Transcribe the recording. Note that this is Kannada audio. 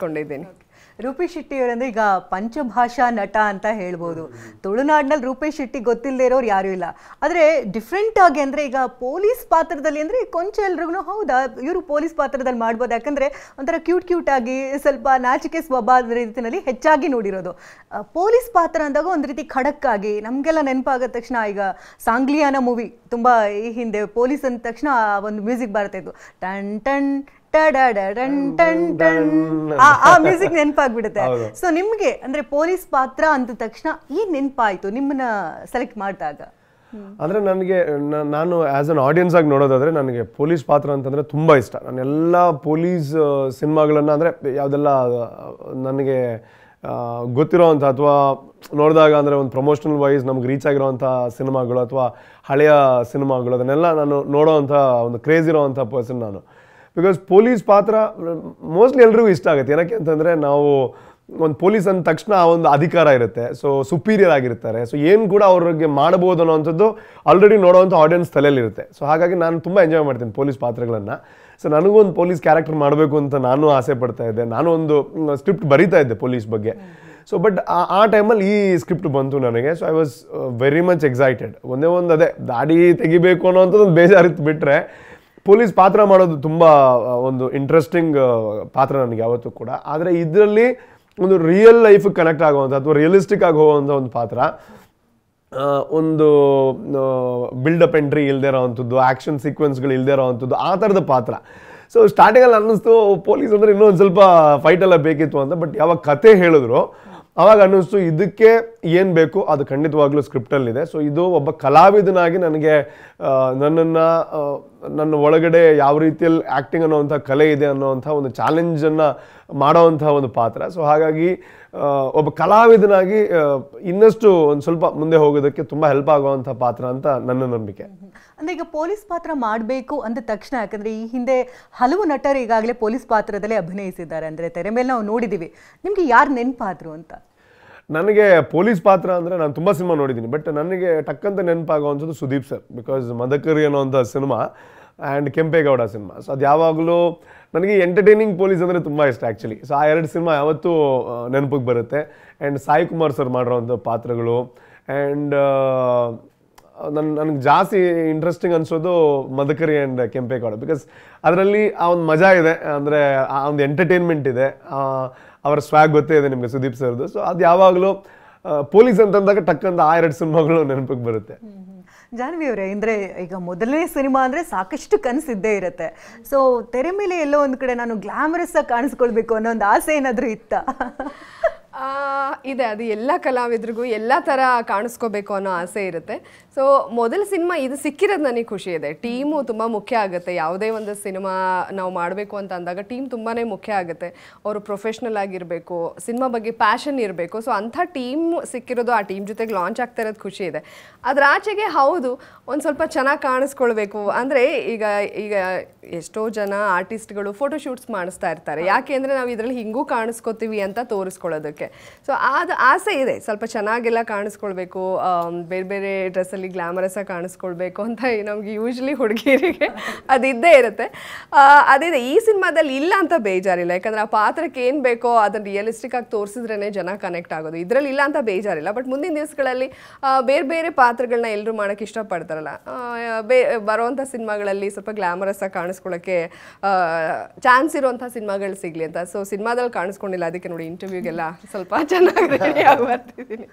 ಅನ್ಸ್ಕೊಂಡಿದ್ದೀನಿ. ರೂಪೇಶ್ ಶೆಟ್ಟಿ ಅವರಂದ್ರೆ ಈಗ ಪಂಚಭಾಷಾ ನಟ ಅಂತ ಹೇಳ್ಬೋದು. ತುಳುನಾಡಿನಲ್ಲಿ ರೂಪೇಶ್ ಶೆಟ್ಟಿ ಗೊತ್ತಿಲ್ಲದೆ ಇರೋರು ಯಾರೂ ಇಲ್ಲ. ಆದರೆ ಡಿಫ್ರೆಂಟ್ ಆಗಿ ಅಂದರೆ ಈಗ ಪೊಲೀಸ್ ಪಾತ್ರದಲ್ಲಿ ಅಂದರೆ ಕೊಂಚ ಎಲ್ರಿಗೂ ಹೌದಾ ಇವರು ಪೊಲೀಸ್ ಪಾತ್ರದಲ್ಲಿ ಮಾಡ್ಬೋದು, ಯಾಕಂದರೆ ಒಂಥರ ಕ್ಯೂಟ್ ಆಗಿ ಸ್ವಲ್ಪ ನಾಚಿಕೆ ಸ್ವಭಾವದ ರೀತಿಯಲ್ಲಿ ಹೆಚ್ಚಾಗಿ ನೋಡಿರೋದು. ಪೊಲೀಸ್ ಪಾತ್ರ ಅಂದಾಗ ಒಂದು ರೀತಿ ಖಡಕ್ ಆಗಿ ನಮಗೆಲ್ಲ ನೆನಪಾಗದ ತಕ್ಷಣ ಈಗ ಸಾಂಗ್ಲಿಯಾನ ಮೂವಿ ತುಂಬ ಈ ಹಿಂದೆ ಪೊಲೀಸ್ ಅಂದ ತಕ್ಷಣ ಒಂದು ಮ್ಯೂಸಿಕ್ ಬರ್ತಾ ಇತ್ತು, ಟನ್ ಟನ್ ಆ ಮ್ಯೂಸಿಕ್ ನೆನಪಾಗ್ಬಿಡುತ್ತೆ. ಸೊ ನಿಮ್ಗೆ ಅಂದ್ರೆ ಪೊಲೀಸ್ ಪಾತ್ರ ಅಂದ ತಕ್ಷಣ ಏನ್ ನೆನಪಾಯ್ತು ನಿಮ್ಮನ್ನ ಸೆಲೆಕ್ಟ್ ಮಾಡಿದಾಗ? ಅಂದರೆ ನನಗೆ ನಾನು ಆ್ಯಸ್ ಅನ್ ಆಡಿಯನ್ಸ್ ಆಗಿ ನೋಡೋದಾದರೆ ನನಗೆ ಪೊಲೀಸ್ ಪಾತ್ರ ಅಂತಂದರೆ ತುಂಬ ಇಷ್ಟ. ನಾನು ಎಲ್ಲ ಪೊಲೀಸ್ ಸಿನಿಮಾಗಳನ್ನು ಅಂದರೆ ಯಾವುದೆಲ್ಲ ನನಗೆ ಗೊತ್ತಿರೋವಂಥ ಅಥವಾ ನೋಡಿದಾಗ ಅಂದರೆ ಒಂದು ಪ್ರಮೋಷನಲ್ ವೈಸ್ ನಮ್ಗೆ ರೀಚ್ ಆಗಿರೋವಂಥ ಸಿನಿಮಾಗಳು ಅಥವಾ ಹಳೆಯ ಸಿನಿಮಾಗಳು ಅದನ್ನೆಲ್ಲ ನಾನು ನೋಡೋವಂಥ ಒಂದು ಕ್ರೇಜ್ ಇರೋವಂಥ ಪರ್ಸನ್ ನಾನು. ಬಿಕಾಸ್ ಪೊಲೀಸ್ ಪಾತ್ರ ಮೋಸ್ಟ್ಲಿ ಎಲ್ರಿಗೂ ಇಷ್ಟ ಆಗುತ್ತೆ. ಏನಕ್ಕೆ ಅಂತಂದರೆ ನಾವು ಒಂದು ಪೊಲೀಸ್ ಅಂದ ತಕ್ಷಣ ಆ ಒಂದು ಅಧಿಕಾರ ಇರುತ್ತೆ, ಸೊ ಸುಪೀರಿಯರ್ ಆಗಿರ್ತಾರೆ, ಸೊ ಏನು ಕೂಡ ಅವ್ರಿಗೆ ಮಾಡ್ಬೋದು ಅನ್ನೋವಂಥದ್ದು ಆಲ್ರೆಡಿ ನೋಡೋವಂಥ ಆಡಿಯನ್ಸ್ ತಲೆಯಲ್ಲಿರುತ್ತೆ. ಸೊ ಹಾಗಾಗಿ ನಾನು ತುಂಬ ಎಂಜಾಯ್ ಮಾಡ್ತೀನಿ ಪೊಲೀಸ್ ಪಾತ್ರಗಳನ್ನು. ಸೊ ನನಗೂ ಒಂದು ಪೊಲೀಸ್ ಕ್ಯಾರೆಕ್ಟರ್ ಮಾಡಬೇಕು ಅಂತ ನಾನು ಆಸೆ ಪಡ್ತಾ ಇದ್ದೆ. ನಾನು ಒಂದು ಸ್ಕ್ರಿಪ್ಟ್ ಬರೀತಾ ಇದ್ದೆ ಪೊಲೀಸ್ ಬಗ್ಗೆ. ಸೊ ಬಟ್ ಆ ಟೈಮಲ್ಲಿ ಈ ಸ್ಕ್ರಿಪ್ಟ್ ಬಂತು ನನಗೆ. So I was very much excited. ಒಂದೇ ಒಂದು ಅದೇ ದಾಡಿ ತೆಗಿಬೇಕು ಅನ್ನೋವಂಥದ್ದು ಒಂದು ಬೇಜಾರಿತ್ತು, ಬಿಟ್ಟರೆ ಪೊಲೀಸ್ ಪಾತ್ರ ಮಾಡೋದು ತುಂಬ ಒಂದು ಇಂಟ್ರೆಸ್ಟಿಂಗ್ ಪಾತ್ರ ನನಗೆ ಯಾವತ್ತೂ ಕೂಡ. ಆದರೆ ಇದರಲ್ಲಿ ಒಂದು ರಿಯಲ್ ಲೈಫಿಗೆ ಕನೆಕ್ಟ್ ಆಗುವಂಥ ಅಥವಾ ರಿಯಲಿಸ್ಟಿಕ್ ಆಗಿ ಹೋಗುವಂಥ ಒಂದು ಪಾತ್ರ, ಒಂದು ಬಿಲ್ಡಪ್ ಎಂಟ್ರಿ ಇಲ್ಲದೆ ಇರೋವಂಥದ್ದು, ಆ್ಯಕ್ಷನ್ ಸೀಕ್ವೆನ್ಸ್ಗಳು ಇಲ್ಲದೆ ಇರೋವಂಥದ್ದು, ಆ ಥರದ ಪಾತ್ರ. ಸೊ ಸ್ಟಾರ್ಟಿಂಗಲ್ಲಿ ಅನ್ನಿಸ್ತು ಪೊಲೀಸ್ ಅಂದರೆ ಇನ್ನೂ ಒಂದು ಸ್ವಲ್ಪ ಫೈಟೆಲ್ಲ ಬೇಕಿತ್ತು ಅಂತ. ಬಟ್ ಯಾವಾಗ ಕತೆ ಹೇಳಿದ್ರು ಆವಾಗ ಅನ್ನಿಸ್ತು ಇದಕ್ಕೆ ಏನು ಬೇಕು ಅದು ಖಂಡಿತವಾಗ್ಲೂ ಸ್ಕ್ರಿಪ್ಟಲ್ಲಿದೆ. ಸೊ ಇದು ಒಬ್ಬ ಕಲಾವಿದನಾಗಿ ನನಗೆ ನನ್ನ ಒಳಗಡೆ ಯಾವ ರೀತಿಯಲ್ಲಿ ಆ್ಯಕ್ಟಿಂಗ್ ಅನ್ನೋವಂಥ ಕಲೆ ಇದೆ ಅನ್ನೋವಂಥ ಒಂದು ಚಾಲೆಂಜನ್ನು ಮಾಡೋವಂಥ ಒಂದು ಪಾತ್ರ. ಸೊ ಹಾಗಾಗಿ ಒಬ್ಬ ಕಲಾವಿದನಾಗಿ ಇನ್ನಷ್ಟು ಒಂದು ಸ್ವಲ್ಪ ಮುಂದೆ ಹೋಗೋದಕ್ಕೆ ತುಂಬ ಹೆಲ್ಪ್ ಆಗುವಂಥ ಪಾತ್ರ ಅಂತ ನನ್ನ ನಂಬಿಕೆ. ಅಂದರೆ ಈಗ ಪೊಲೀಸ್ ಪಾತ್ರ ಮಾಡಬೇಕು ಅಂದ ತಕ್ಷಣ, ಯಾಕಂದರೆ ಈ ಹಿಂದೆ ಹಲವು ನಟರು ಈಗಾಗಲೇ ಪೊಲೀಸ್ ಪಾತ್ರದಲ್ಲೇ ಅಭಿನಯಿಸಿದ್ದಾರೆ, ಅಂದರೆ ತೆರೆ ಮೇಲೆ ನಾವು ನೋಡಿದ್ದೀವಿ. ನಿಮಗೆ ಯಾರು ನೆನಪಾದ್ರು ಅಂತ? ನನಗೆ ಪೊಲೀಸ್ ಪಾತ್ರ ಅಂದರೆ ನಾನು ತುಂಬ ಸಿನಿಮಾ ನೋಡಿದ್ದೀನಿ, ಬಟ್ ನನಗೆ ಟಕ್ಕಂತ ನೆನಪಾಗುವಂಥದ್ದು ಸುದೀಪ್ ಸರ್. ಬಿಕಾಸ್ ಮದಕರಿ ಅನ್ನೋವಂಥ cinema and Kempegowda cinema. So ಅದು ಯಾವಾಗಲೂ ನನಗೆ ಎಂಟರ್ಟೈನಿಂಗ್ ಪೊಲೀಸ್ ಅಂದರೆ ತುಂಬ ಇಷ್ಟ ಆ್ಯಕ್ಚುಲಿ. ಸೊ ಆ ಎರಡು ಸಿನಿಮಾ ಯಾವತ್ತೂ ನೆನಪಿಗೆ ಬರುತ್ತೆ. ಆ್ಯಂಡ್ ಸಾಯಿ ಕುಮಾರ್ ಸರ್ ಮಾಡಿರೋವಂಥ ಪಾತ್ರಗಳು. ಆ್ಯಂಡ್ ನನಗೆ ಜಾಸ್ತಿ ಇಂಟ್ರೆಸ್ಟಿಂಗ್ ಅನಿಸೋದು ಮದಕರಿ ಆ್ಯಂಡ್ ಕೆಂಪೇಗೌಡ. ಬಿಕಾಸ್ ಅದರಲ್ಲಿ ಆ ಒಂದು ಮಜಾ ಇದೆ, ಅಂದರೆ ಆ ಒಂದು ಎಂಟರ್ಟೈನ್ಮೆಂಟ್ ಇದೆ, ಅವರ ಸ್ವ್ಯಾಗ್ ಗೊತ್ತೇ ಇದೆ ನಿಮಗೆ ಸುದೀಪ್ ಸರ್ದು. ಸೊ ಅದು ಯಾವಾಗಲೂ ಪೊಲೀಸ್ ಅಂತಂದಾಗ ಟಕ್ಕಂತ ಆ ಎರಡು ಸಿನಿಮಾಗಳು ನೆನಪಿಗೆ ಬರುತ್ತೆ. ಜಾನ್ವಿ ಅವರೇ, ಅಂದರೆ ಈಗ ಮೊದಲನೇ ಸಿನಿಮಾ ಅಂದರೆ ಸಾಕಷ್ಟು ಕನಸಿದ್ದೇ ಇರುತ್ತೆ. ಸೊ ತೆರೆ ಮೇಲೆ ಎಲ್ಲೋ ಒಂದು ಕಡೆ ನಾನು ಗ್ಲಾಮರಸ್ ಆಗಿ ಕಾಣಿಸ್ಕೊಳ್ಬೇಕು ಅನ್ನೋ ಒಂದು ಆಸೆ ಏನಾದರೂ ಇತ್ತಾ? ಇದೆ, ಅದು ಎಲ್ಲ ಕಲಾವಿದ್ರಿಗೂ ಎಲ್ಲ ಥರ ಕಾಣಿಸ್ಕೋಬೇಕು ಅನ್ನೋ ಆಸೆ ಇರುತ್ತೆ. ಸೊ ಮೊದಲ ಸಿನಿಮಾ ಇದು ಸಿಕ್ಕಿರೋದು ನನಗೆ ಖುಷಿ ಇದೆ. ಟೀಮು ತುಂಬ ಮುಖ್ಯ ಆಗುತ್ತೆ. ಯಾವುದೇ ಒಂದು ಸಿನಿಮಾ ನಾವು ಮಾಡಬೇಕು ಅಂತ ಅಂದಾಗ ಟೀಮ್ ತುಂಬಾ ಮುಖ್ಯ ಆಗುತ್ತೆ. ಅವರು ಪ್ರೊಫೆಷ್ನಲ್ ಆಗಿರಬೇಕು, ಸಿನಿಮಾ ಬಗ್ಗೆ ಪ್ಯಾಷನ್ ಇರಬೇಕು. ಸೊ ಅಂಥ ಟೀಮ್ ಸಿಕ್ಕಿರೋದು, ಆ ಟೀಮ್ ಜೊತೆಗೆ ಲಾಂಚ್ ಆಗ್ತಾ ಇರೋದು ಖುಷಿ ಇದೆ. ಅದ್ರ ಆಚೆಗೆ ಹೌದು ಒಂದು ಸ್ವಲ್ಪ ಚೆನ್ನಾಗಿ ಕಾಣಿಸ್ಕೊಳ್ಬೇಕು ಅಂದರೆ ಈಗ ಈಗ ಎಷ್ಟೋ ಜನ ಆರ್ಟಿಸ್ಟ್ಗಳು ಫೋಟೋಶೂಟ್ಸ್ ಮಾಡಿಸ್ತಾ ಇರ್ತಾರೆ. ಯಾಕೆ ಅಂದರೆ ನಾವು ಇದರಲ್ಲಿ ಹಿಂಗೂ ಕಾಣಿಸ್ಕೋತೀವಿ ಅಂತ ತೋರಿಸ್ಕೊಳ್ಳೋದಕ್ಕೆ. ಸೊ ಅದು ಆಸೆ ಇದೆ, ಸ್ವಲ್ಪ ಚೆನ್ನಾಗೆಲ್ಲ ಕಾಣಿಸ್ಕೊಳ್ಬೇಕು, ಬೇರೆ ಬೇರೆ ಡ್ರೆಸ್ಸಲ್ಲಿ ಗ್ಲಾಮರಸ್ ಆಗಿ ಕಾಣಿಸ್ಕೊಳ್ಬೇಕು ಅಂತ ನಮಗೆ ಯೂಶ್ವಲಿ ಹುಡುಗಿಯರಿಗೆ ಅದಿದ್ದೇ ಇರುತ್ತೆ. ಅದಿದೆ. ಈ ಸಿನಿಮಾದಲ್ಲಿ ಇಲ್ಲ ಅಂತ ಬೇಜಾರಿಲ್ಲ, ಯಾಕಂದರೆ ಆ ಪಾತ್ರಕ್ಕೆ ಏನು ಬೇಕೋ ಅದನ್ನು ರಿಯಲಿಸ್ಟಿಕ್ ಆಗಿ ತೋರಿಸಿದ್ರೇ ಜನ ಕನೆಕ್ಟ್ ಆಗೋದು. ಇದರಲ್ಲಿ ಇಲ್ಲ ಅಂತ ಬೇಜಾರಿಲ್ಲ. ಬಟ್ ಮುಂದಿನ ದಿವಸಗಳಲ್ಲಿ ಬೇರೆ ಬೇರೆ ಪಾತ್ರಗಳನ್ನ ಎಲ್ಲರೂ ಮಾಡೋಕ್ಕೆ ಇಷ್ಟಪಡ್ತಾರಲ್ಲ, ಬರುವಂಥ ಸಿನಿಮಾಗಳಲ್ಲಿ ಸ್ವಲ್ಪ ಗ್ಲಾಮರಸ್ ಆಗಿ ಕಾಣಿಸ್ಕೊಳ್ಳೋಕ್ಕೆ ಚಾನ್ಸ್ ಇರುವಂಥ ಸಿನಿಮಾಗಳು ಸಿಗಲಿ ಅಂತ. ಸೊ ಸಿನಿಮಾದಲ್ಲಿ ಕಾಣಿಸ್ಕೊಂಡಿಲ್ಲ, ಅದಕ್ಕೆ ನೋಡಿ ಇಂಟರ್ವ್ಯೂಗೆಲ್ಲ ಸ್ವಲ್ಪ ಚೆನ್ನಾಗಿ ರೆಡಿ ಆಗಿ ಬರ್ತಿದ್ದೀನಿ.